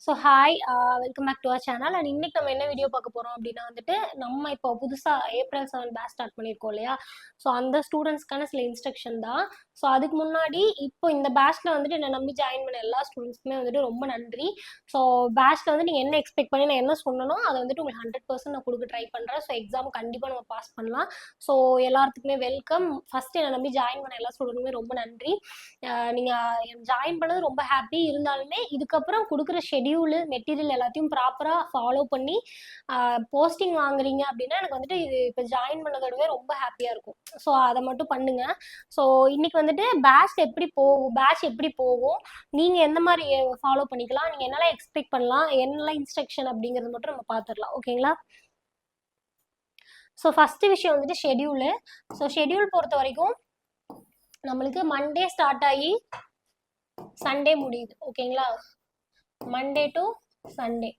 So hi welcome back to our channel. And இன்னைக்கு நம்ம என்ன வீடியோ பார்க்க போகிறோம் அப்படின்னா வந்துட்டு நம்ம இப்போ புதுசாக ஏப்ரல் 7 பேட்ச் ஸ்டார்ட் பண்ணியிருக்கோம் இல்லையா. ஸோ அந்த ஸ்டூடெண்ட்ஸ்க்கான சில இன்ஸ்ட்ரக்ஷன் தான். ஸோ அதுக்கு முன்னாடி இப்போ இந்த பேட்ச்சில் வந்துட்டு என்னை நம்பி ஜாயின் பண்ண எல்லா ஸ்டூடெண்ட்ஸ்க்குமே வந்துட்டு ரொம்ப நன்றி. ஸோ பேட்ச்சில் வந்து நீங்கள் என்ன எக்ஸ்பெக்ட் பண்ணி நான் என்ன சொன்னனோ அதை வந்துட்டு உங்களுக்கு 100% நான் கொடுக்க ட்ரை பண்ணுறேன். ஸோ எக்ஸாம் கண்டிப்பாக நம்ம பாஸ் பண்ணலாம். ஸோ எல்லாத்துக்குமே வெல்கம். ஃபஸ்ட்டு என்னை நம்பி ஜாயின் பண்ண எல்லா ஸ்டூடெண்ட்டுமே ரொம்ப நன்றி. நீங்கள் ஜாயின் பண்ணது ரொம்ப ஹாப்பி. இருந்தாலுமே இதுக்கப்புறம் கொடுக்குற ஷெடியூலு மெட்டீரியல் எல்லாத்தையும் ப்ராப்பராக ஃபாலோ பண்ணி போஸ்டிங் வாங்குறீங்க அப்படின்னா எனக்கு வந்துட்டு இது இப்போ ஜாயின் பண்ணதோடவே ரொம்ப ஹாப்பியாக இருக்கும். ஸோ அதை மட்டும் பண்ணுங்கள். ஸோ இன்னைக்கு வந்துட்டு பேட்ச் எப்படி போகும், நீங்கள் எந்த மாதிரி ஃபாலோ பண்ணிக்கலாம், நீங்கள் என்னெல்லாம் எக்ஸ்பெக்ட் பண்ணலாம், என்னெல்லாம் இன்ஸ்ட்ரக்ஷன் அப்படிங்கிறது மட்டும் நம்ம பார்த்துடலாம். ஓகேங்களா? ஸோ ஃபஸ்ட்டு விஷயம் வந்துட்டு ஷெடியூலு. ஸோ ஷெடியூல் பொறுத்த வரைக்கும் நம்மளுக்கு மண்டே ஸ்டார்ட் ஆகி சண்டே முடியுது. ஓகேங்களா? Monday to Sunday.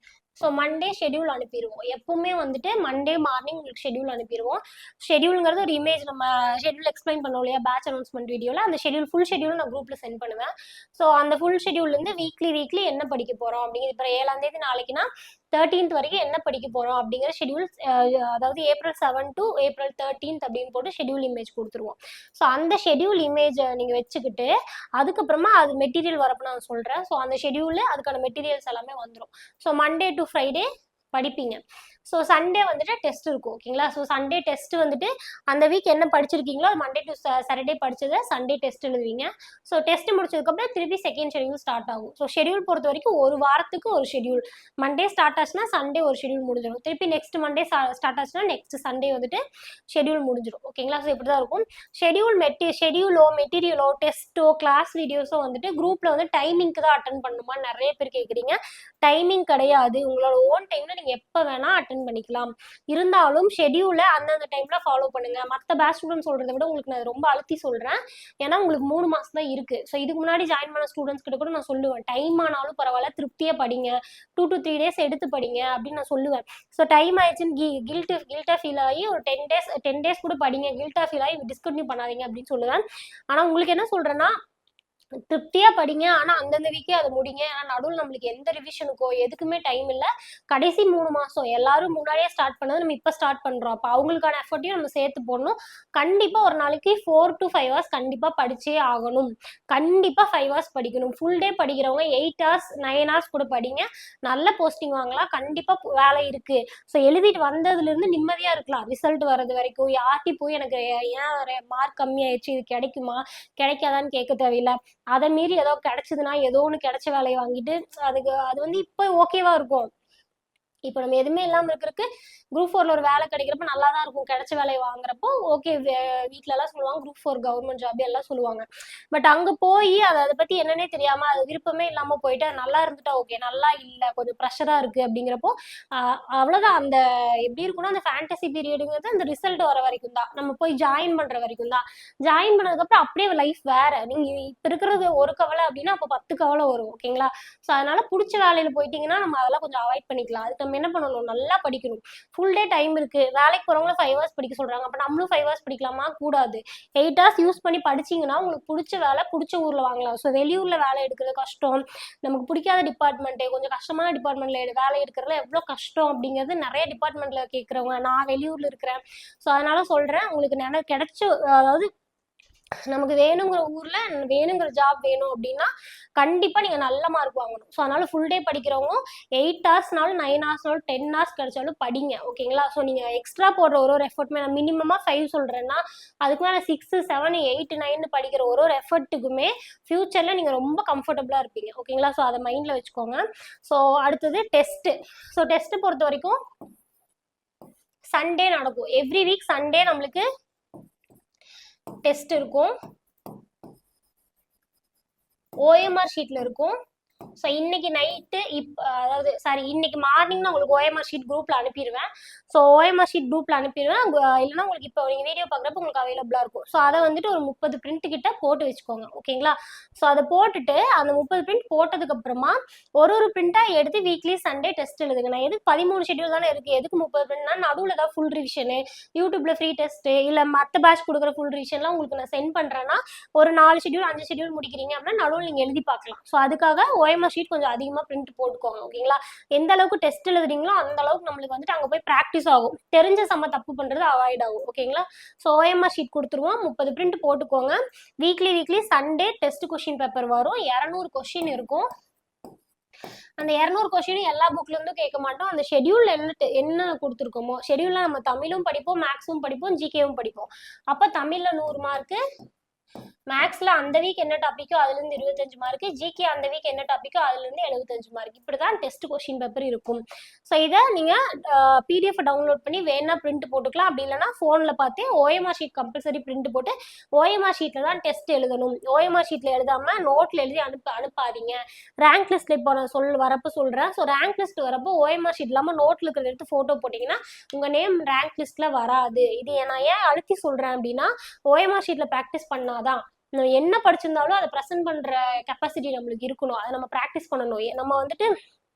So Monday schedule அனுப்பிடுவோம். எப்பவுமே வந்துட்டு மண்டே மார்னிங் உங்களுக்கு ஷெடியூல் அனுப்பிடுவோம். ஷெடியூலுங்கிறது ஒரு இமேஜ், நம்ம ஷெடியூல் எக்ஸ்பிளைன் பண்ணோம் இல்லையா பேட்ச் அனௌன்ஸ்மெண்ட் வீடியோவில், அந்த ஷெடியூல் ஃபுல் ஷெடியூல் நான் குரூப்பில் சென்ட் பண்ணுவேன். ஸோ அந்த ஃபுல் ஷெடியூல்லேருந்து வீக்லி என்ன படிக்க போகிறோம் அப்படிங்கிறது, இப்போ 7ஆம் தேதி நாளைக்குன்னா 13th வரைக்கும் என்ன படிக்க போகிறோம் அப்படிங்கிற ஷெடியூல், அதாவது ஏப்ரல் 7 டு ஏப்ரல் 13th அப்படின்னு போட்டு ஷெடியூல் இமேஜ் கொடுத்துருவோம். ஸோ அந்த ஷெடியூல் இமேஜை நீங்கள் வச்சுக்கிட்டு அதுக்கப்புறமா அது மெட்டீரியல் வரப்போ நான் சொல்கிறேன். ஸோ அந்த ஷெடியூலில் அதுக்கான மெட்டீரியல்ஸ் எல்லாமே வந்துடும். ஸோ மண்டே டு ஃப்ரைடே படிப்பீங்க. ஸோ சண்டே வந்துட்டு டெஸ்ட் இருக்கும். ஓகேங்களா? ஸோ சண்டே டெஸ்ட் வந்துட்டு அந்த வீக் என்ன படிச்சிருக்கீங்களோ அது மண்டே டு சாட்டர்டே படிச்சதை சண்டே டெஸ்ட் எழுதுவீங்க. ஸோ டெஸ்ட் முடிச்சதுக்கப்புறம் திருப்பி செகண்ட் ஷெடியூல் ஸ்டார்ட் ஆகும். ஸோ ஷெடியூல் பொறுத்த வரைக்கும் ஒரு வாரத்துக்கு ஒரு ஷெடியூல். மண்டே ஸ்டார்ட் ஆச்சுன்னா சண்டே ஒரு ஷெடியூல் முடிஞ்சிடும். திருப்பி நெக்ஸ்ட் மண்டே ஸ்டார்ட் ஆச்சுன்னா நெக்ஸ்ட் சண்டே வந்துட்டு ஷெடியூல் முடிஞ்சிடும். ஓகேங்களா? ஸோ இப்படி தான் இருக்கும். ஷெடியூலோ மெட்டீரியலோ டெஸ்ட்டோ கிளாஸ் வீடியோஸோ வந்துட்டு குரூப்பில் வந்து டைமிங்க்கு தான் அட்டன் பண்ணணுமா நிறைய பேர் கேட்குறீங்க. டைமிங் கிடையாது. உங்களோட ஓன் டைமில் நீங்கள் எப்போ வேணால் அட்டன் பண்ணிக்கலாம். இருந்தாலும் ஷெடியூலை அந்தந்த டைம்ல ஃபாலோ பண்ணுங்க. மற்ற பேட்ச் ஸ்டூடெண்ட் சொல்றதை விட உங்களுக்கு நான் ரொம்ப அழுத்தி சொல்றேன். ஏன்னா உங்களுக்கு 3 மாசம் தான் இருக்கு. ஸோ இதுக்கு முன்னாடி ஜாயின் பண்ண ஸ்டூடெண்ட்ஸ் கிட்ட கூட நான் சொல்லுவேன், டைம் ஆனாலும் பரவாயில்ல திருப்தியா படிங்க, 2 to 3 days எடுத்து படிங்க அப்படின்னு நான் சொல்லுவேன். ஸோ டைம் ஆயிடுச்சுன்னு கில்ட்டா ஃபீல் ஆகி ஒரு 10 days கூட படிங்க, கில்ட்டா ஃபீல் ஆகி டிஸ்கண்டினியூ பண்ணாதீங்க அப்படின்னு சொல்லுவேன். ஆனா உங்களுக்கு என்ன சொல்றேன்னா, திருப்தியா படிங்க, ஆனா அந்தந்த வீக்கே அதை முடிங்க. ஏன்னா நடுவில் நம்மளுக்கு எந்த ரிவிஷனுக்கோ எதுக்குமே டைம் இல்லை. கடைசி 3 மாசம் எல்லாரும் முன்னாடியே ஸ்டார்ட் பண்ணது நம்ம இப்போ ஸ்டார்ட் பண்றோம். அப்போ அவங்களுக்கான எஃபர்ட்டையும் நம்ம சேர்த்து போடணும். கண்டிப்பா ஒரு நாளைக்கு 4 to 5 hours கண்டிப்பா படிச்சே ஆகணும். கண்டிப்பா 5 hours படிக்கணும். ஃபுல் டே படிக்கிறவங்க 8 hours 9 hours கூட படிங்க. நல்ல போஸ்டிங் வாங்கலாம். கண்டிப்பா வேலை இருக்கு. ஸோ எழுதிட்டு வந்ததுல இருந்து நிம்மதியா இருக்கலாம். ரிசல்ட் வர்றது வரைக்கும் யார்ட்டி போய் எனக்கு ஏன் மார்க் கம்மி ஆயிடுச்சு, இது கிடைக்குமா கிடைக்காதான்னு கேட்க தேவையில்லை. அதை மீறி ஏதோ கிடைச்சதுன்னா ஏதோ ஒன்று கிடைச்ச வேலையை வாங்கிட்டு அது வந்து இப்போ ஓகேவா இருக்கும். இப்போ நம்ம எதுவுமே இல்லாமல் இருக்கிறதுக்கு குரூப் 4ல ஒரு வேலை கிடைக்கிறப்ப நல்லா தான் இருக்கும். கிடைச்ச வேலையை வாங்குறப்போ ஓகே. வீட்டில எல்லாம் சொல்லுவாங்க குரூப் 4 கவர்மெண்ட் ஜாப் எல்லாம் சொல்லுவாங்க. பட் அங்கே போய் அதை பற்றி என்னன்னே தெரியாமல் அது விருப்பமே இல்லாமல் போயிட்டு நல்லா இருந்துட்டா ஓகே, நல்லா இல்லை கொஞ்சம் ப்ரெஷராக இருக்குது அப்படிங்கிறப்போ அவ்வளோதான். அந்த எப்படி இருக்குன்னா அந்த ஃபேண்டசி பீரியடுங்கிறது அந்த ரிசல்ட் வர வரைக்கும் தான், நம்ம போய் ஜாயின் பண்ணுற வரைக்கும் தான். ஜாயின் பண்ணதுக்கப்புறம் அப்படியே லைஃப் வேற. நீங்கள் இப்போ இருக்கிறது ஒரு கவலை அப்படின்னா அப்போ 10 கவலை வரும். ஓகேங்களா? ஸோ அதனால பிடிச்ச வேலையில் போயிட்டீங்கன்னா நம்ம அதெல்லாம் கொஞ்சம் அவாய்ட் பண்ணிக்கலாம். அதுக்கு நம்ம என்ன பண்ணணும், நல்லா படிக்கணும். ஃபுல் டே டைம் இருக்கு. வேலைக்கு போறவங்கள 5 hours படிக்க சொல்றாங்க. அப்ப நம்மளும் 5 hours படிக்கலாமா? கூடாது. 8 hours யூஸ் பண்ணி படிச்சீங்கன்னா உங்களுக்கு பிடிச்ச வேலை பிடிச்ச ஊர்ல வாங்கலாம். ஸோ வெளியூர்ல வேலை எடுக்கிறது கஷ்டம். நமக்கு பிடிக்காத டிபார்ட்மெண்ட்டு, கொஞ்சம் கஷ்டமான டிபார்ட்மெண்ட்ல வேலை எடுக்கிறதுல எவ்வளோ கஷ்டம் அப்படிங்கிறது நிறைய டிபார்ட்மெண்ட்ல கேட்குறவங்க. நான் வெளியூர்ல இருக்கிறேன். ஸோ அதனால சொல்றேன், உங்களுக்கு கிடைச்ச, அதாவது நமக்கு வேணுங்கிற ஊர்ல வேணுங்கிற ஜாப் வேணும் அப்படின்னா கண்டிப்பா நீங்க நல்ல மார்க் வாங்கணும். ஸோ அதனால ஃபுல் டே படிக்கிறவங்க 8 hours-னாலும் 9 hours-னாலும் 10 hours கிடைச்சாலும் படிங்க. ஓகேங்களா? ஸோ நீங்க எக்ஸ்ட்ரா போடுற ஒரு எஃபர்ட்மே, நான் மினிமமா 5 சொல்றேன்னா அதுக்கு மேலே 6 7 8 9 படிக்கிற ஒரு எஃபர்ட்டுக்குமே ஃபியூச்சர்ல நீங்க ரொம்ப கம்ஃபர்டபுளா இருப்பீங்க. ஓகேங்களா? ஸோ அதை மைண்ட்ல வச்சுக்கோங்க. ஸோ அடுத்தது டெஸ்ட். ஸோ டெஸ்ட் பொறுத்த வரைக்கும் சண்டே நடக்கும். எவ்ரி வீக் சண்டே நம்மளுக்கு டெஸ்ட் இருக்கும். OMR ஷீட்ல இருக்கும். ஸோ இன்னைக்கு நைட்டு அதாவது இன்னைக்கு மார்னிங் நான் உங்களுக்கு OMR ஷீட் குரூப்ல அனுப்பிடுவேன். ஸோ OMR ஷீட் குரூப்ல அனுப்பிடுவேன். இல்லைன்னா உங்களுக்கு இப்போ நீங்கள் வீடியோ பார்க்குறப்ப உங்களுக்கு அவைலபிளாக இருக்கும். ஸோ அதை வந்துட்டு ஒரு 30 பிரிண்ட் கிட்ட போட்டு வச்சுக்கோங்க. ஓகேங்களா? ஸோ அதை போட்டுட்டு அந்த 30 பிரிண்ட் போட்டதுக்கு அப்புறமா ஒரு பிரிண்டாக எடுத்து வீக்லி சண்டே டெஸ்ட் எழுதுங்க. நான் எதுக்கு 13 ஷெடியூல் தானே இருக்கு, எதுக்கு 30 பிரிண்ட்னா நடுவில் ஏதாவது ஃபுல் ரிவிஷனு யூடியூப்ல ஃப்ரீ டெஸ்ட் இல்லை மற்ற பேட்ச் கொடுக்குற ஃபுல் ரிவிஷன்லாம் உங்களுக்கு நான் சென்ட் பண்ணுறேன்னா ஒரு 4 ஷெடியூல் 5 ஷெடியூல் முடிக்கிறீங்க அப்படின்னா நடுவில் நீங்கள் எழுதி பார்க்கலாம். ஸோ அதுக்காக OMR ஷீட் கொஞ்சம் அதிகமாக பிரிண்ட் போட்டுக்கோங்க. ஓகேங்களா? எந்த அளவுக்கு டெஸ்ட் எழுதுறீங்களோ அந்த அளவுக்கு நம்மளுக்கு வந்துட்டு அங்கே போய் ப்ராக்டிஸ் ஆகும், தெரிஞ்ச சம தப்பு பண்ணுறது அவாய்ட் ஆகும். ஓகேங்களா? ஸோ OMR ஷீட் கொடுத்துருவோம், 30 பிரிண்ட் போட்டுக்கோங்க. Weekly Sunday test question paper வரும், 200 கொஷின் இருக்கும். அந்த 200 கொஸ்டின் எல்லா புக்ல இருந்தும் கேட்க மாட்டோம். அந்த ஷெட்யூல்ல என்ன கொடுத்துருக்கோமோ, ஷெட்யூல்ல நம்ம தமிழும் படிப்போம், மேக்ஸும் படிப்போம், ஜிகேவும் படிப்போம். அப்ப தமிழ்ல 100 மார்க்கு, மேக்ஸ்ல அந்த வீக் என்ன டாபிக்கோ அதுல இருந்து 25 மார்க், ஜிகே அந்த வீக் என்ன டாபிக்கோ அதுல இருந்து 75 மார்க். இப்படிதான் டெஸ்ட் கொஸ்டின் பேப்பர் இருக்கும். ஸோ இதை நீங்க பிடிஎஃப் டவுன்லோட் பண்ணி வேணா பிரிண்ட் போட்டுக்கலாம். அப்படி இல்லைன்னா போன்ல பார்த்து OMR ஷீட் கம்பல்சரி பிரிண்ட் போட்டு OMR ஷீட்ல தான் டெஸ்ட் எழுதணும். OMR ஷீட்ல எழுதாம நோட்ல எழுதி அனுப்பாதீங்க. ரேங்க் லிஸ்ட்ல இப்போ நான் வரப்போ சொல்றேன். ஸோ ரேங்க் லிஸ்ட் வரப்போ OMR ஷீட் இல்லாம நோட்ல இருக்கிறத எடுத்து போட்டோ போட்டீங்கன்னா உங்க நேம் ரேங்க் லிஸ்ட்ல வராது. இது நான் ஏன் அழுத்தி சொல்றேன் அப்படின்னா, OMR ஷீட்ல ப்ராக்டிஸ் பண்ணாதான் என்ன படிச்சிருந்தாலும் அதை ப்ரெசென்ட் பண்ற கெப்பாசிட்டி நம்மளுக்கு இருக்கணும். அதை நம்ம ப்ராக்டிஸ் பண்ணணும். நம்ம வந்துட்டு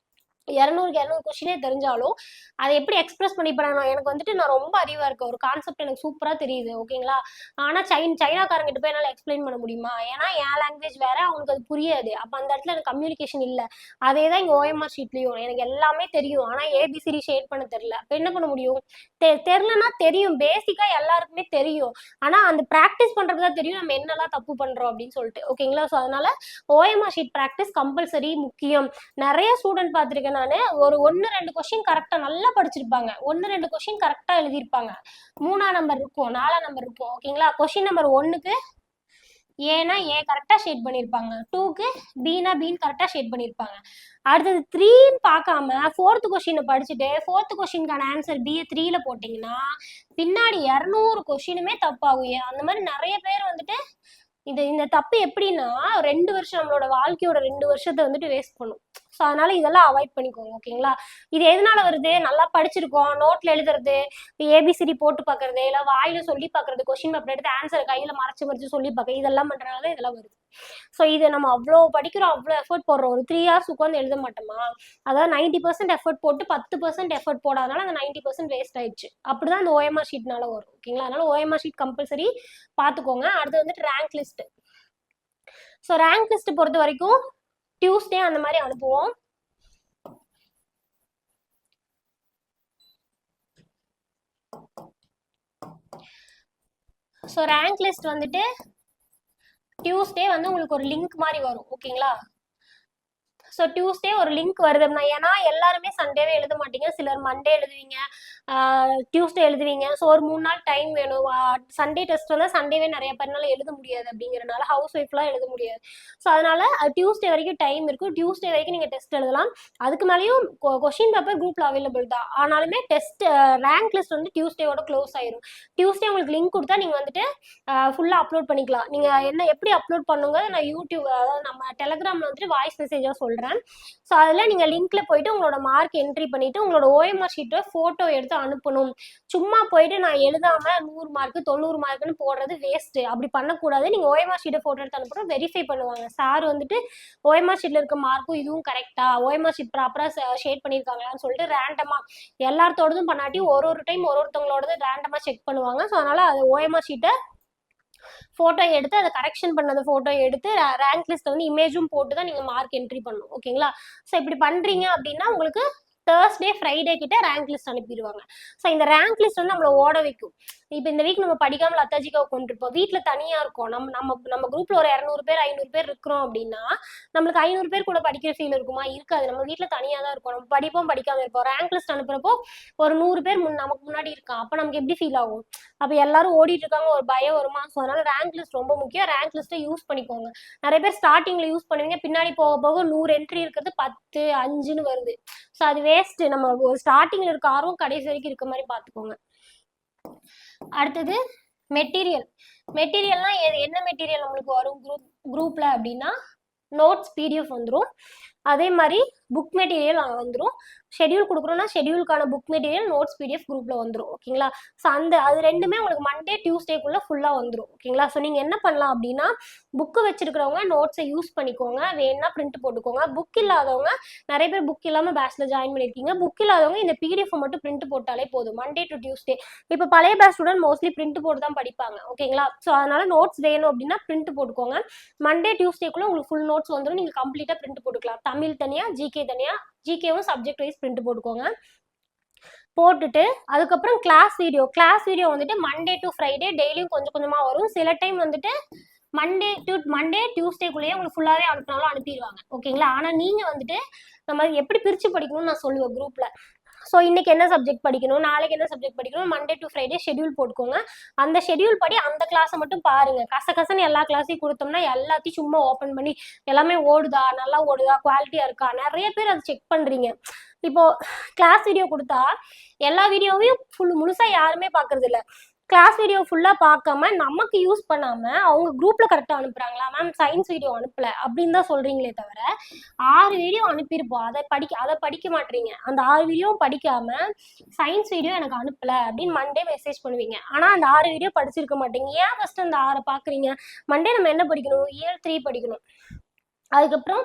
200 கொஸ்டினே தெரிஞ்சாலும் அதை எப்படி எக்ஸ்பிரஸ் பண்ணி பண்ணணும். எனக்கு வந்துட்டு நான் ரொம்ப அறிவா இருக்கேன், ஒரு கான்செப்ட் எனக்கு சூப்பரா தெரியுது. ஓகேங்களா? ஆனா சைனாக்காரங்கிட்ட போய் என்னால எக்ஸ்பிளைன் பண்ண முடியுமா? ஏன்னா என் லாங்குவேஜ் வேற, அவனுக்கு அது புரியாது. அப்ப அந்த இடத்துல எனக்கு கம்யூனிகேஷன் இல்லை. அதே தான் இங்க OMR ஷீட்லயும் எனக்கு எல்லாமே தெரியும், ஆனா ABCD ஷேட் பண்ண தெரியல. அப்ப என்ன பண்ண முடியும்? தெரிலனா தெரியும், பேசிக்கா எல்லாருக்குமே தெரியும், ஆனா அந்த ப்ராக்டிஸ் பண்றதுதான் தெரியும் நம்ம என்னெல்லாம் தப்பு பண்றோம் அப்படின்னு சொல்லிட்டு. ஓகேங்களா? ஸோ அதனால OMR ஷீட் ப்ராக்டிஸ் கம்பல்சரி முக்கியம். நிறைய ஸ்டூடெண்ட் பார்த்திருக்கேன் நானு, ஒரு 1-2 கொஸ்டின் கரெக்டா நல்லா படிச்சிருப்பாங்க, 1-2 கொஸ்டின் கரெக்டா எழுதியிருப்பாங்க, 3ஆம் நம்பர் இருக்கும், 4ஆம் நம்பர் இருக்கும். ஓகேங்களா? கொஸ்டின் நம்பர் 1க்கு ஏனா ஏ கரெக்டா ஷேட் பண்ணிருப்பாங்க, 2க்கு பீனா பீன் கரெக்டா ஷேட் பண்ணிருப்பாங்க. அடுத்தது 3ன்னு பார்க்காம 4th கொஸ்டின் படிச்சுட்டு 4th கொஸ்டினுக்கான ஆன்சர் B 3ல போட்டீங்கன்னா பின்னாடி 200 கொஸ்டினுமே தப்பாகும். அந்த மாதிரி நிறைய பேர் வந்துட்டு இந்த தப்பு எப்படின்னா 2 வருஷம் நம்மளோட வாழ்க்கையோட 2 வருஷத்தை வந்துட்டு வேஸ்ட் பண்ணும். ஸோ அதனால இதெல்லாம் அவாய்ட் பண்ணிக்கோங்க. ஓகேங்களா? இது எதனால வருது? நல்லா படிச்சிருக்கோம், நோட்ல எழுதுறது, ABCD போட்டு பார்க்கறது, இல்லை வாயில சொல்லி பார்க்கறது, கொஸ்டின் பேப்பர் எடுத்து ஆன்சர் கையில மறைச்சு சொல்லி பார்க்க, இதெல்லாம் பண்றதுனால இதெல்லாம் வருது. ஸோ இது நம்ம அவ்வளோ படிக்கிறோம், அவ்வளோ எஃபர்ட் போடுறோம், ஒரு 3 hours உட்காந்து எழுத மாட்டோமா? அதாவது 90% எஃபர்ட் போட்டு 10% எஃபர்ட் போடாதனால அந்த 90% வேஸ்ட் ஆயிடுச்சு. அப்படிதான் அந்த OMR ஷீட்னால வரும். ஓகேங்களா? அதனால OMR ஷீட் கம்பல்சரி பார்த்துக்கோங்க. அடுத்து வந்துட்டு rank list. So rank list பொறுத்த வரைக்கும் டியூஸ்டே அந்த மாதிரி அனுப்புவோம். ஸோ ரேங்க் லிஸ்ட் வந்துட்டு டியூஸ்டே வந்து உங்களுக்கு ஒரு லிங்க் மாதிரி வரும். ஓகேங்களா? ஸோ டியூஸ்டே ஒரு லிங்க் வருதுன்னா, ஏன்னா எல்லாருமே சண்டேவே எழுத மாட்டீங்க, சிலர் மண்டே எழுதுவீங்க, டியூஸ்டே எழுதுவீங்க. ஸோ ஒரு 3 நாள் டைம் வேணும். சண்டே டெஸ்ட் வந்து சண்டேவே நிறைய பேர்னால எழுத முடியாது, அப்படிங்கிறனால ஹவுஸ் ஒய்ஃப்லாம் எழுத முடியாது. ஸோ அதனால டியூஸ்டே வரைக்கும் டைம் இருக்கும், டியூஸ்டே வரைக்கும் நீங்கள் டெஸ்ட் எழுதலாம். அதுக்கு மேலேயும் கொஸ்டின் பேப்பர் குரூப்ல அவைலபிள் தான், ஆனாலுமே டெஸ்ட் ரேங்க் லிஸ்ட் வந்து டியூஸ்டேவோட க்ளோஸ் ஆயிரும். டியூஸ்டே உங்களுக்கு லிங்க் கொடுத்தா நீங்கள் வந்துட்டு ஃபுல்லாக அப்லோட் பண்ணிக்கலாம். நீங்கள் என்ன எப்படி அப்லோட் பண்ணுங்க நான் யூடியூப், அதாவது நம்ம டெலகிராமில் வந்துட்டு வாய்ஸ் மெசேஜாக சொல்கிறேன். ஸோ அதில் நீங்கள் லிங்க்ல போயிட்டு உங்களோட மார்க் என்ட்ரி பண்ணிட்டு உங்களோட OMR ஷீட்டை ஃபோட்டோ எடுத்து அனுப்பணும். சும்மா போயிட்டு நான் எழுதாம 100 மார்க் 90 மார்க்னு போடுறது வேஸ்ட். அப்படி பண்ணக்கூடாது. நீங்க OMR ஷீட்டை போட்டோ எடுத்து அனுப்புறோம், வெரிஃபை பண்ணுவாங்க சார் வந்துட்டு OMR ஷீட்ல இருக்க மார்க்கும் இதுவும் கரெக்டா, OMR ஷீட் ப்ராப்பரா ஷேட் பண்ணியிருக்காங்களான்னு சொல்லிட்டு ரேண்டமா எல்லாத்தோடதும் பண்ணாட்டி ஒரு டைம் ஒருத்தவங்களோடது ரேண்டமா செக் பண்ணுவாங்க. ஸோ அதனால அது OMR ஷீட்டை ஃபோட்டோ எடுத்து அதை கரெக்ஷன் பண்ணது ஃபோட்டோ எடுத்து ரேங்க் லிஸ்ட் வந்து இமேஜும் போட்டு தான் நீங்கள் மார்க் என்ட்ரி பண்ணணும். ஓகேங்களா? ஸோ இப்படி பண்ணுறீங்க அப்படின்னா உங்களுக்கு தேர்ஸ்டே ஃப்ரைடே கிட்ட ரேங்க் லிஸ்ட் அனுப்பிடுவாங்க. ஸோ இந்த ரேங்க் லிஸ்ட் வந்து நம்மளை ஓட வைக்கும். இப்போ இந்த வீக் நம்ம படிக்காமல் லத்தாஜிக்காவை கொண்டிருப்போம், வீட்டில் தனியாக இருக்கும், நம்ம குரூப்பில் ஒரு 200 பேர் 500 பேர் இருக்கிறோம் அப்படின்னா நம்மளுக்கு 500 பேர் கூட படிக்கிற ஃபீல் இருக்குமா? இருக்காது. நம்ம வீட்டில் தனியாக தான் இருக்கும், நம்ம படிப்போம் படிக்காமல் இருப்போம். ரேங்க் லிஸ்ட் அனுப்புறப்போ ஒரு 100 பேர் நமக்கு முன்னாடி இருக்கான், அப்போ நமக்கு எப்படி ஃபீல் ஆகும்? அப்போ எல்லாரும் ஓடிட்டு இருக்காங்க, ஒரு பயம் வருமா? ஸோ அதனால ரேங்க் லிஸ்ட் ரொம்ப முக்கியம். ரேங்க் லிஸ்ட்டை யூஸ் பண்ணிக்கோங்க. நிறைய பேர் ஸ்டார்டிங்ல யூஸ் பண்ணுவீங்க, பின்னாடி போக போக 100 என்ட்ரி இருக்கிறது 10 5ன்னு வருது. ஸோ அது வேஸ்ட். நம்ம ஒரு ஸ்டார்டிங்ல இருக்க ஆர்வம் கடைசி வரைக்கும் இருக்க மாதிரி பார்த்துக்கோங்க. அடுத்தது மெட்டீரியல்னா என்ன மெட்டீரியல் நம்மளுக்கு வரும் குரூப்ல அப்படின்னா நோட்ஸ் PDF வந்துடும். அதே மாதிரி புக் மெட்டீரியல் வந்துடும். ஷெடியூல் கொடுக்குறோம்னா ஷெடியூலுக்கான புக் மெட்டீரியல் நோட்ஸ் பிடிஎஃப் குரூப்பில் வந்துடும். ஓகேங்களா? ஸோ அது ரெண்டுமே உங்களுக்கு மண்டே டியூஸ்டேக்குள்ளே ஃபுல்லாக வந்துடும். ஓகேங்களா? ஸோ நீங்கள் என்ன பண்ணலாம் அப்படின்னா, புக்கு வச்சிருக்கிறவங்க நோட்ஸை யூஸ் பண்ணிக்கோங்க, வேணா பிரிண்ட் போட்டுக்கோங்க. புக் இல்லாதவங்க, நிறைய பேர் புக் இல்லாமல் பேட்ச்ல ஜாயின் பண்ணியிருக்கீங்க, புக் இல்லாதவங்க இந்த பிடிஎஃப் மட்டும் பிரிண்ட் போட்டாலே போதும். Monday to Tuesday. இப்போ பழைய பேட்ச் ஸ்டூடெண்ட் மோஸ்ட்லி பிரிண்ட் போட்டு தான் படிப்பாங்க. ஓகேங்களா? ஸோ அதனால நோட்ஸ் வேணும் அப்படின்னா பிரிண்ட் போட்டுக்கோங்க. மண்டே டியூஸ்டேக்குள்ள உங்களுக்கு ஃபுல் நோட்ஸ் வந்துடும். நீங்கள் கம்ப்ளீட்டாக பிரிண்ட் போட்டுக்கலாம். தமிழ் தனியாக, ஜிகே தனியாக, ஜிகேவும் சப்ஜெக்ட் வைஸ் பிரிண்ட் போட்டுக்கோங்க. போட்டுட்டு அதுக்கப்புறம் கிளாஸ் வீடியோ வந்துட்டு மண்டே டு ஃப்ரைடே டெய்லியும் கொஞ்சம் கொஞ்சமாக வரும். சில டைம் வந்துட்டு மண்டே டியூஸ்டேக்குள்ளேயே உங்களுக்கு ஃபுல்லாகவே அனுப்பினாலும் அனுப்பிடுவாங்க. ஓகேங்களா? ஆனால் நீங்கள் வந்துட்டு நம்ம எப்படி பிரித்து படிக்கணும்னு நான் சொல்லுவேன் குரூப்பில். ஸோ இன்னைக்கு என்ன சப்ஜெக்ட் படிக்கணும், நாளைக்கு என்ன சப்ஜெக்ட் படிக்கணும், மண்டே டு ஃப்ரைடே ஷெடியூல் போட்டுக்கோங்க. அந்த ஷெடியூல் படி அந்த கிளாஸை மட்டும் பாருங்க. கசகசன்னு எல்லா கிளாஸையும் கொடுத்தோம்னா எல்லாத்தையும் சும்மா ஓப்பன் பண்ணி எல்லாமே ஓடுதா, நல்லா ஓடுதா, குவாலிட்டியா இருக்கா, நிறைய பேர் அதை செக் பண்றீங்க. இப்போ கிளாஸ் வீடியோ கொடுத்தா எல்லா வீடியோவையும் முழுசா யாருமே பாக்குறது இல்லை. கிளாஸ் வீடியோ ஃபுல்லாக பார்க்காம நமக்கு யூஸ் பண்ணாமல் அவங்க குரூப்பில் கரெக்டாக அனுப்புகிறாங்களா, மேம் சயின்ஸ் வீடியோ அனுப்பலை அப்படின்னு தான் சொல்கிறீங்களே தவிர 6 வீடியோ அனுப்பியிருப்போம், அதை படிக்க மாட்டீங்க. அந்த 6 வீடியோவும் படிக்காமல் சயின்ஸ் வீடியோ எனக்கு அனுப்பலை அப்படின்னு மண்டே மெசேஜ் பண்ணுவீங்க. ஆனால் அந்த 6 வீடியோ படிச்சிருக்க மாட்டீங்க. ஏன் ஃபஸ்ட்டு அந்த 6 பார்க்குறீங்க? மண்டே நம்ம என்ன படிக்கணும்? இயர் 3 படிக்கணும். அதுக்கப்புறம்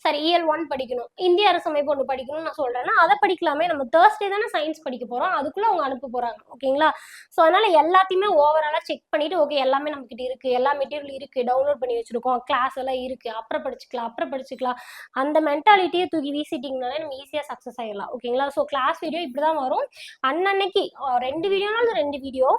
சரி இயல் 1 படிக்கணும், இந்திய அரசமைப்பு ஒன்று படிக்கணும்னு நான் சொல்கிறேன்னா அதை படிக்கலாமே. நம்ம தேர்ஸ்டே தானே சயின்ஸ் படிக்க போகிறோம், அதுக்குள்ளே அவங்க அனுப்ப போகிறாங்க. ஓகேங்களா? ஸோ அதனால் எல்லாத்தையுமே ஓவராலாக செக் பண்ணிவிட்டு ஓகே எல்லாமே நம்மக்கிட்ட இருக்குது, எல்லா மெட்டீரியல் இருக்குது, டவுன்லோட் பண்ணி வச்சுருக்கோம், கிளாஸ் எல்லாம் இருக்குது, அப்புறம் படிச்சுக்கலாம் அந்த மென்டாலிட்டியை தூக்கி வீசிட்டிங்கனாலே நம்ம ஈஸியாக சக்ஸஸ் ஆகிடலாம். ஓகேங்களா? ஸோ கிளாஸ் வீடியோ இப்படி தான் வரும். அன்னன்னைக்கு 2 வீடியோனாலும் 2 வீடியோ,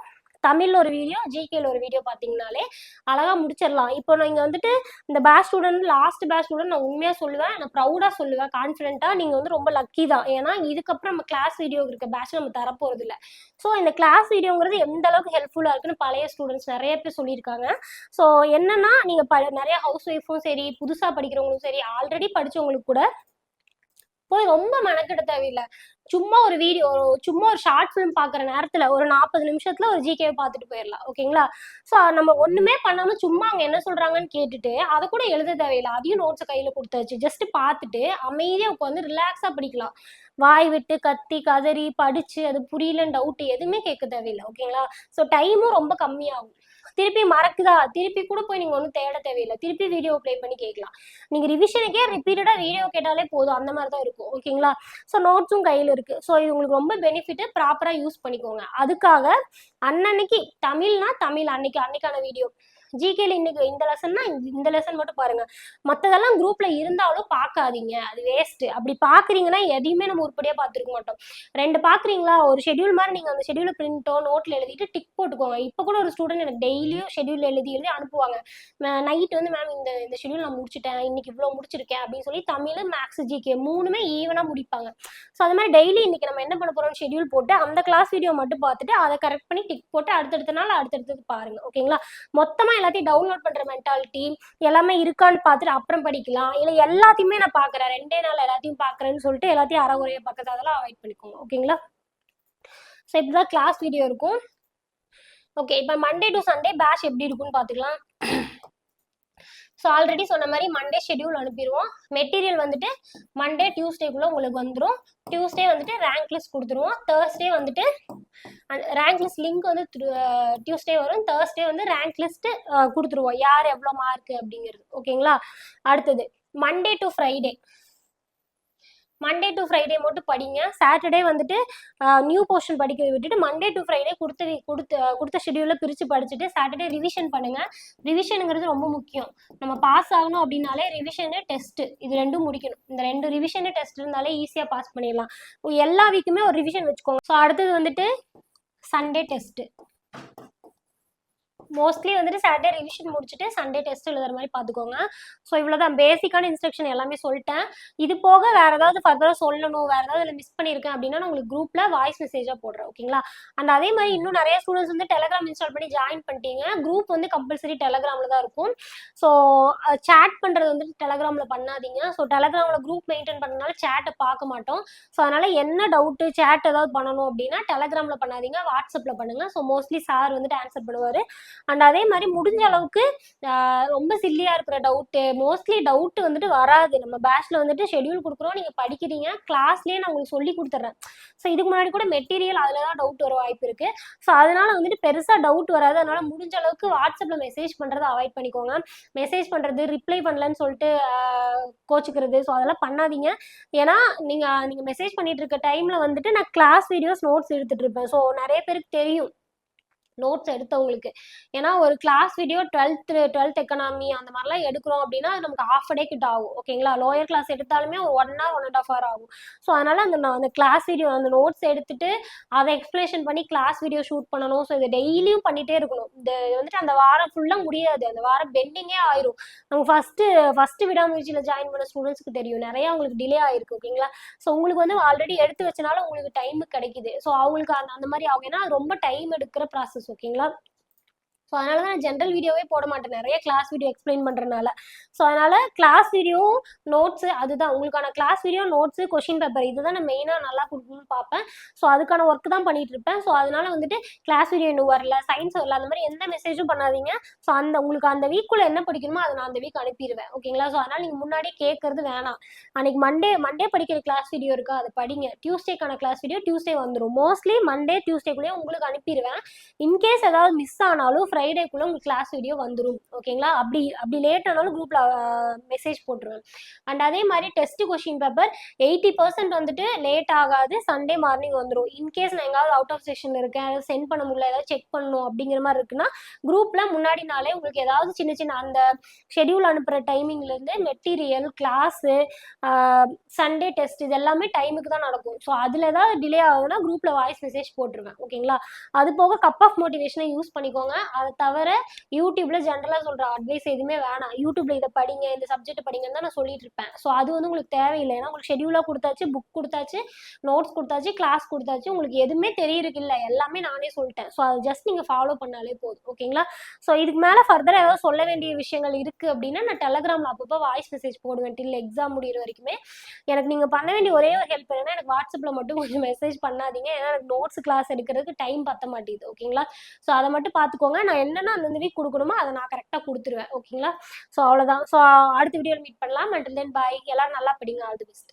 தமிழ்ல ஒரு வீடியோ, ஜிகேல ஒரு வீடியோ பார்த்தீங்கனாலே அழகாக முடிச்சிடலாம். இப்போ நீங்கள் வந்துட்டு இந்த batch student, last batch student நான் உண்மையாக சொல்லுவேன், நான் ப்ரௌடாக சொல்லுவேன், கான்ஃபிடென்ட்டாக நீங்கள் வந்து ரொம்ப லக்கி தான். ஏன்னா இதுக்கப்புறம் நம்ம கிளாஸ் வீடியோ இருக்க பேட்ச் நம்ம தரப்போகிறது இல்லை. ஸோ இந்த கிளாஸ் வீடியோங்கிறது எந்த அளவுக்கு ஹெல்ப்ஃபுல்லாக இருக்குன்னு பழைய ஸ்டூடெண்ட்ஸ் நிறைய பேர் சொல்லியிருக்காங்க. ஸோ என்னன்னா நீங்கள் நிறைய ஹவுஸ் ஒய்ஃபும் சரி, புதுசாக படிக்கிறவங்களும் சரி, ஆல்ரெடி படித்தவங்களுக்கு கூட போய் ரொம்ப மெனக்கெட தேவையில்லை. சும்மா ஒரு வீடியோ, சும்மா ஒரு ஷார்ட் ஃபிலிம் பார்க்குற நேரத்தில் ஒரு 40 நிமிஷத்தில் ஒரு ஜிகேவை பார்த்துட்டு போயிடலாம். ஓகேங்களா? ஸோ நம்ம ஒன்றுமே பண்ணாமல் சும்மா அங்கே என்ன சொல்கிறாங்கன்னு கேட்டுட்டு அதை கூட எழுத தேவையில்லை. அதையும் நோட்ஸை கையில் கொடுத்தாச்சு, ஜஸ்ட் பார்த்துட்டு அமைதியாக உட்காந்து ரிலாக்ஸாக படிக்கலாம். வாய் விட்டு கத்தி கதறி படித்து அது புரியலன்னு டவுட்டு எதுவுமே கேட்க தேவையில்லை. ஓகேங்களா? ஸோ டைமும் ரொம்ப கம்மியாகும். திருப்பி மறக்குதா, திருப்பி கூட போய் நீங்கள் ஒன்றும் தேட தேவையில்லை, திருப்பி வீடியோ ப்ளே பண்ணி கேட்கலாம். நீங்கள் ரிவிஷனுக்கே ரிப்பீட்டடாக வீடியோ கேட்டாலே போதும், அந்த மாதிரி தான் இருக்கும். ஓகேங்களா? ஸோ நோட்ஸும் கையில் இருக்குது. ஸோ இது உங்களுக்கு ரொம்ப பெனிஃபிட்டு, ப்ராப்பராக யூஸ் பண்ணிக்கோங்க. அதுக்காக அன்னன்னைக்கு தமிழ்னா தமிழ் அன்னைக்கான வீடியோ, ஜிகேல இன்னைக்கு இந்த லெசன்னா இந்த லெசன் மட்டும் பாருங்க, மற்றதெல்லாம் குரூப்ல இருந்தாலும் பார்க்காதீங்க, அது வேஸ்ட். அப்படி பாக்குறீங்கன்னா எதையுமே நம்ம உருப்படியா பார்த்துருக்க மாட்டோம். 2 பாக்குறீங்களா, ஒரு ஷெடியூல் மாதிரி நீங்க அந்த ஷெடியூல பிரிண்டோ நோட்ல எழுதிட்டு டிக் போட்டுக்கோங்க. இப்போ கூட ஒரு ஸ்டூடெண்ட் எனக்கு டெய்லியும் ஷெடியூல் எழுதி அனுப்புவாங்க. நைட் வந்து மேம் இந்த ஷெடியூல் நான் முடிச்சுட்டேன், இன்னைக்கு இவ்வளோ முடிச்சிருக்கேன் அப்படின்னு சொல்லி தமிழ், மேக்ஸ், ஜிகே 3மே ஈவனா முடிப்பாங்க. ஸோ அது மாதிரி டெய்லி இன்னைக்கு நம்ம என்ன பண்ண போறோம் ஷெடியூல் போட்டு அந்த கிளாஸ் வீடியோ மட்டும் பார்த்துட்டு அதை கரெக்ட் பண்ணி டிக் போட்டு அடுத்தடுத்த நாள் அடுத்தடுத்தது பாருங்க. ஓகேங்களா? மொத்தமா எல்லாத்தையும் டவுன்லோட் பண்ற மென்டாலிட்டி எல்லாமே இருக்கான்னு பார்த்துட்டு அப்புறம் படிக்கலாம். இல்லை எல்லாத்தையுமே நான் பார்க்குறேன், 2 நாள் எல்லாத்தையும் பார்க்குறேன்னு சொல்லிட்டு எல்லாத்தையும் அறகுறைய பார்க்கறது, அதெல்லாம் அவாய்ட் பண்ணிக்கோங்க. ஓகேங்களா? ஸோ இப்படிதான் கிளாஸ் வீடியோ இருக்கும். ஓகே, இப்போ மண்டே டு சண்டே பேட்ச் எப்படி இருக்குன்னு பார்த்துக்கலாம். ஸோ ஆல்ரெடி சொன்ன மாதிரி மண்டே ஷெடியூல் அனுப்பிடுவோம். மெட்டீரியல் வந்துட்டு மண்டே டியூஸ்டேக்குள்ளே உங்களுக்கு வந்துடும். டியூஸ்டே வந்துட்டு ரேங்க் லிஸ்ட் கொடுத்துருவோம். தேர்ஸ்டே வந்துட்டு ரேங்க் லிஸ்ட் லிங்க் வந்து டியூஸ்டே வரும். தேர்ஸ்டே வந்து ரேங்க் லிஸ்ட் கொடுத்துருவோம், யார் எவ்வளோ மார்க் அப்படிங்கிறது. ஓகேங்களா? அடுத்தது மண்டே டு ஃப்ரைடே மட்டும் படிங்க. சாட்டர்டே வந்துட்டு நியூ போர்ஷன் படிக்க விட்டுட்டு மண்டே டு ஃப்ரைடே கொடுத்த ஷெடியூலில் பிரித்து படிச்சுட்டு சாட்டர்டே ரிவிஷன் பண்ணுங்க. ரிவிஷனுங்கிறது ரொம்ப முக்கியம். நம்ம பாஸ் ஆகணும் அப்படின்னாலே ரிவிஷனு டெஸ்ட்டு இது 2 முடிக்கணும். இந்த 2 ரிவிஷனு டெஸ்ட் இருந்தாலே ஈஸியாக பாஸ் பண்ணிடலாம். எல்லா வீக்குமே ஒரு ரிவிஷன் வச்சுக்கோங்க. ஸோ அடுத்தது வந்துட்டு சண்டே டெஸ்ட்டு. மோஸ்ட்லி வந்துட்டு சாட்டர்டே ரிவிஷன் முடிச்சுட்டு சண்டே டெஸ்ட் எழுதுற மாதிரி பார்த்துக்கோங்க. ஸோ இவ்வளோதான் பேசிக்கான இன்ஸ்ட்ரக்ஷன் எல்லாமே சொல்லிட்டேன். இது போக வேறு ஏதாவது ஃபர்தராக சொல்லணும், வேறு ஏதாவது இதில் மிஸ் பண்ணியிருக்கேன் அப்படின்னா நான் உங்களுக்கு குரூப்பில் வாய்ஸ் மெசேஜாக போடுறேன். ஓகேங்களா? அண்ட் அதே மாதிரி இன்னும் நிறைய ஸ்டூடெண்ட்ஸ் வந்து டெலகிராம் இன்ஸ்டால் பண்ணி ஜாயின் பண்ணிட்டீங்க. குரூப் வந்து கம்பல்சரி டெலகிராமில் தான் இருக்கும். ஸோ சேட் பண்ணுறது வந்துட்டு டெலகிராமில் பண்ணாதீங்க. ஸோ டெலகிராமில் குரூப் மெயின்டைன் பண்ணனால சேட்டை பார்க்க மாட்டோம். ஸோ அதனால் என்ன டவுட்டு சேட் ஏதாவது பண்ணணும் அப்படின்னா டெலகிராமில் பண்ணாதீங்க, வாட்ஸ்அப்பில் பண்ணுங்கள். ஸோ மோஸ்ட்லி சார் வந்துட்டு ஆன்சர் பண்ணுவார். அண்ட் அதே மாதிரி முடிஞ்ச அளவுக்கு ரொம்ப சில்லியாக இருக்கிற டவுட்டு, மோஸ்ட்லி டவுட் வந்துட்டு வராது. நம்ம பேட்ச்ல வந்துட்டு ஷெட்யூல் கொடுக்குறோம், நீங்கள் படிக்கிறீங்க, கிளாஸ்லேயே நான் உங்களுக்கு சொல்லி கொடுத்துட்றேன். ஸோ இதுக்கு முன்னாடி கூட மெட்டீரியல் அதில் தான் டவுட் வர வாய்ப்பு இருக்குது. ஸோ அதனால வந்துட்டு பெருசாக டவுட் வராது. அதனால முடிஞ்ச அளவுக்கு வாட்ஸ்அப்பில் மெசேஜ் பண்ணுறதை அவாய்ட் பண்ணிக்கோங்க. மெசேஜ் பண்ணுறது, ரிப்ளை பண்ணலன்னு சொல்லிட்டு கோச்சிக்கிறது, ஸோ அதெல்லாம் பண்ணாதீங்க. ஏன்னா நீங்கள் மெசேஜ் பண்ணிட்டு இருக்க டைமில் வந்துட்டு நான் கிளாஸ் வீடியோஸ் நோட்ஸ் எடுத்துகிட்டு இருப்பேன். ஸோ நிறைய பேருக்கு தெரியும் நோட்ஸ் எடுத்தவங்களுக்கு. ஏன்னா ஒரு கிளாஸ் வீடியோ 12th எக்கனாமி அந்த மாதிரிலாம் எடுக்கிறோம் அப்படின்னா அது நமக்கு half a day கிட்ட ஆகும். ஓகேங்களா, லோயர் கிளாஸ் எடுத்தாலுமே ஒரு 1 hour 1.5 hour ஆகும். ஸோ அதனால அந்த கிளாஸ் வீடியோ அந்த நோட்ஸ் எடுத்துட்டு அதை எக்ஸ்பிளேஷன் பண்ணி கிளாஸ் வீடியோ ஷூட் பண்ணணும். ஸோ இதை டெய்லியும் பண்ணிட்டே இருக்கணும். இது வந்துட்டு அந்த வாரம் ஃபுல்லாக முடியாது, அந்த வாரம் பெண்டிங்கே ஆயிரும். நம்ம ஃபர்ஸ்ட் விடாமுயற்சியில் ஜாயின் பண்ண ஸ்டூடெண்ட்ஸ்க்கு தெரியும் நிறைய அவங்களுக்கு டிலே ஆயிருக்கு. ஓகேங்களா, ஸோ உங்களுக்கு வந்து ஆல்ரெடி எடுத்து வச்சனால உங்களுக்கு டைம் கிடைக்குது. ஸோ அவங்களுக்கு அந்த மாதிரி ஆகும். ஏன்னா ரொம்ப டைம் எடுக்கிற ப்ராசஸ். ஓகேங்களா, ஸோ அதனால தான் நான் ஜென்ரல் வீடியோவே போட மாட்டேன், நிறைய கிளாஸ் வீடியோ எக்ஸ்பிளைன் பண்ணுறதுனால. ஸோ அதனால கிளாஸ் வீடியோ நோட்ஸு, அதுதான் உங்களுக்கான class video notes question paper, இதுதான் நான் மெயினாக நல்லா கொடுக்கணும்னு பார்ப்பேன். ஸோ அதுக்கான ஒர்க் தான் பண்ணிட்டு இருப்பேன். ஸோ அதனால வந்துட்டு கிளாஸ் வீடியோ இன்னும் வரல, சயின்ஸ் வரல, அந்த மாதிரி எந்த மெசேஜும் பண்ணாதீங்க. ஸோ உங்களுக்கு அந்த வீக்குள்ளே என்ன படிக்கணுமோ அதை நான் அந்த வீக் அனுப்பிடுவேன். ஓகேங்களா, ஸோ அதனால் நீங்கள் முன்னாடியே கேட்கறது வேணாம். அன்னைக்கு மண்டே படிக்கிற கிளாஸ் வீடியோ இருக்கா, அதை படிங்க. டியூஸ்டேக்கான கிளாஸ் வீடியோ டியூஸ்டே வந்துடும். மோஸ்ட்லி மண்டே டியூஸ்டேக்குள்ளேயே உங்களுக்கு அனுப்பிடுவேன். இன்கேஸ் ஏதாவது மிஸ் ஆனாலும் ஃப்ரைடேக்குள்ளே உங்களுக்கு கிளாஸ் வீடியோ வந்துடும். ஓகேங்களா, அப்படி லேட் ஆனாலும் குரூப்பில் மெசேஜ் போட்டுருவேன். அண்ட் அதே மாதிரி டெஸ்ட் கொஷின் பேப்பர் 80% வந்துட்டு லேட் ஆகாது, சண்டே மார்னிங் வந்துடும். இன்கேஸ் நான் எங்காவது அவுட் ஆஃப் செஷன் இருக்கேன், ஏதாவது சென்ட் பண்ண முடியல, ஏதாவது செக் பண்ணணும் அப்படிங்கிற மாதிரி இருக்குன்னா குரூப்பில் முன்னாடி நாளே உங்களுக்கு ஏதாவது சின்ன அந்த ஷெடியூல் அனுப்புகிற டைமிங்லேருந்து மெட்டீரியல், கிளாஸு, சண்டே டெஸ்ட், இது எல்லாமே டைமுக்கு தான் நடக்கும். ஸோ அதில் ஏதாவது டிலே ஆகுதுன்னா குரூப்பில் வாய்ஸ் மெசேஜ் போட்டுருவேன். ஓகேங்களா, அது போக கப் ஆஃப் மோட்டிவேஷனை யூஸ் பண்ணிக்கோங்க. அதை தவிர யூடியூப்ல ஜென்ரலாக சொல்கிற அட்வைஸ் எதுவுமே வேணாம். யூடியூப்ல இதை படிங்க, இந்த சப்ஜெக்ட் படிங்கன்னு தான் நான் சொல்லிட்டு இருப்பேன். ஸோ அது வந்து உங்களுக்கு தேவையில்லை. ஏன்னா உங்களுக்கு ஷெடியூலாக கொடுத்தாச்சு, புக் கொடுத்தாச்சு, நோட்ஸ் கொடுத்தாச்சு, கிளாஸ் கொடுத்தாச்சு, உங்களுக்கு எதுவுமே தெரியறதுக்கு இல்லை, எல்லாமே நானே சொல்லிட்டேன். ஸோ அதை ஜஸ்ட் நீங்கள் ஃபாலோ பண்ணாலே போதும். ஓகேங்களா, ஸோ இதுக்கு மேலே ஃபர்தராக ஏதாவது சொல்ல வேண்டிய விஷயங்கள் இருக்குது அப்படின்னா நான் டெலகிராமில் அப்பப்போ வாய்ஸ் மெசேஜ் போடுவேன் டில் எக்ஸாம் முடிகிற வரைக்குமே. எனக்கு நீங்கள் பண்ண வேண்டிய ஒரே ஒரு ஹெல்ப் என்னன்னா எனக்கு வாட்ஸ்அப்பில் மட்டும் கொஞ்சம் மெசேஜ் பண்ணாதீங்க. ஏன்னா எனக்கு நோட்ஸ் கிளாஸ் எடுக்கிறதுக்கு டைம் பத்த மாட்டேங்குது. ஓகேங்களா, ஸோ அதை மட்டும் பார்த்துக்கோங்க. நான் என்னென்ன அந்த வீக் கொடுக்கணுமோ அதை நான் கரெக்டாக கொடுத்துருவேன். ஓகேங்களா, ஸோ அவ்வளோதான். ஸோ அடுத்த வீடியோவில் மீட் பண்ணலாம். அண்டில் தென் பாய். எல்லாரும் நல்லா படிங்க. All the best.